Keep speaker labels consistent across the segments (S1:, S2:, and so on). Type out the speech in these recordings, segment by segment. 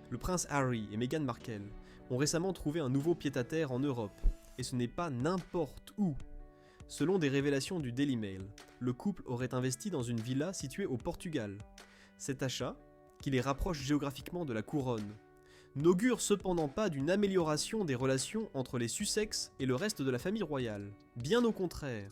S1: Le prince Harry et Meghan Markle ont récemment trouvé un nouveau pied-à-terre en Europe, et ce n'est pas n'importe où. Selon des révélations du Daily Mail, le couple aurait investi dans une villa située au Portugal. Cet achat, qui les rapproche géographiquement de la couronne, n'augure cependant pas d'une amélioration des relations entre les Sussex et le reste de la famille royale. Bien au contraire.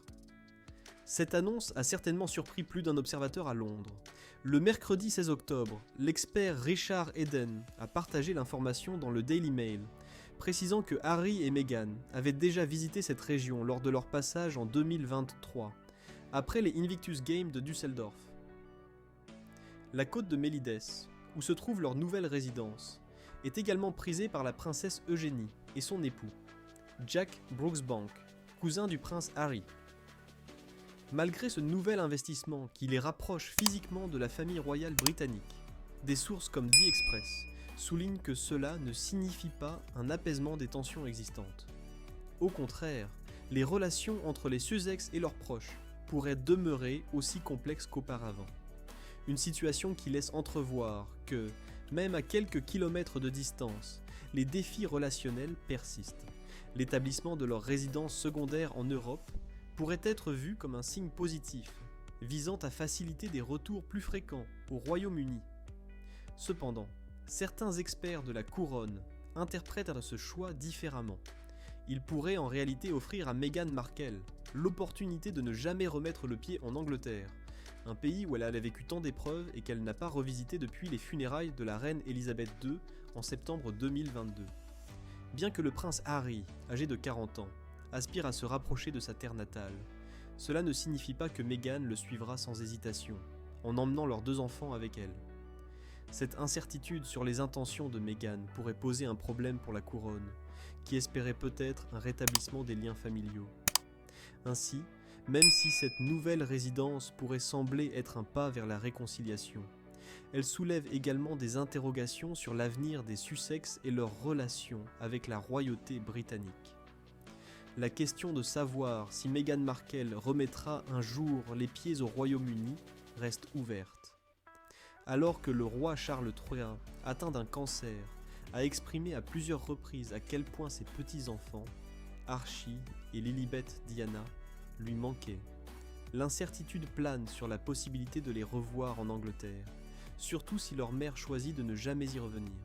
S1: Cette annonce a certainement surpris plus d'un observateur à Londres. Le mercredi 16 octobre, l'expert Richard Eden a partagé l'information dans le Daily Mail, précisant que Harry et Meghan avaient déjà visité cette région lors de leur passage en 2023, après les Invictus Games de Düsseldorf. La côte de Mélides, où se trouve leur nouvelle résidence, est également prisée par la princesse Eugénie et son époux, Jack Brooksbank, cousin du prince Harry. Malgré ce nouvel investissement qui les rapproche physiquement de la famille royale britannique, des sources comme The Express soulignent que cela ne signifie pas un apaisement des tensions existantes. Au contraire, les relations entre les Sussex et leurs proches pourraient demeurer aussi complexes qu'auparavant. Une situation qui laisse entrevoir que, même à quelques kilomètres de distance, les défis relationnels persistent. L'établissement de leur résidence secondaire en Europe pourrait être vu comme un signe positif, visant à faciliter des retours plus fréquents au Royaume-Uni. Cependant, certains experts de la couronne interprètent ce choix différemment. Il pourrait en réalité offrir à Meghan Markle l'opportunité de ne jamais remettre le pied en Angleterre, un pays où elle avait vécu tant d'épreuves et qu'elle n'a pas revisité depuis les funérailles de la reine Elisabeth II en septembre 2022. Bien que le prince Harry, âgé de 40 ans, aspire à se rapprocher de sa terre natale, cela ne signifie pas que Meghan le suivra sans hésitation, en emmenant leurs 2 enfants avec elle. Cette incertitude sur les intentions de Meghan pourrait poser un problème pour la couronne, qui espérait peut-être un rétablissement des liens familiaux. Ainsi, même si cette nouvelle résidence pourrait sembler être un pas vers la réconciliation, elle soulève également des interrogations sur l'avenir des Sussex et leurs relations avec la royauté britannique. La question de savoir si Meghan Markle remettra un jour les pieds au Royaume-Uni reste ouverte. Alors que le roi Charles III, atteint d'un cancer, a exprimé à plusieurs reprises à quel point ses petits-enfants, Archie et Lilibet Diana, lui manquaient, l'incertitude plane sur la possibilité de les revoir en Angleterre, surtout si leur mère choisit de ne jamais y revenir.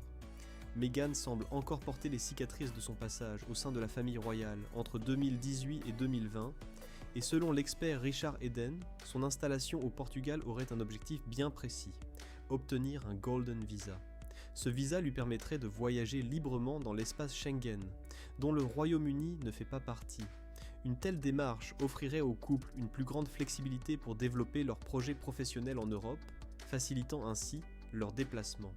S1: Meghan semble encore porter les cicatrices de son passage au sein de la famille royale entre 2018 et 2020, et selon l'expert Richard Eden, son installation au Portugal aurait un objectif bien précis, obtenir un Golden Visa. Ce visa lui permettrait de voyager librement dans l'espace Schengen, dont le Royaume-Uni ne fait pas partie. Une telle démarche offrirait au couple une plus grande flexibilité pour développer leurs projets professionnels en Europe, facilitant ainsi leurs déplacements.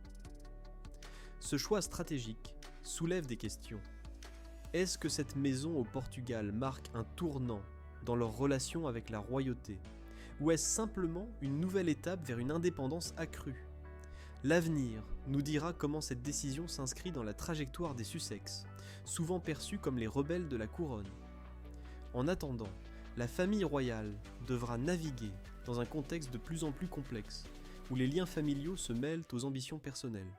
S1: Ce choix stratégique soulève des questions. Est-ce que cette maison au Portugal marque un tournant dans leur relation avec la royauté, ou est-ce simplement une nouvelle étape vers une indépendance accrue ? L'avenir nous dira comment cette décision s'inscrit dans la trajectoire des Sussex, souvent perçus comme les rebelles de la couronne. En attendant, la famille royale devra naviguer dans un contexte de plus en plus complexe, où les liens familiaux se mêlent aux ambitions personnelles.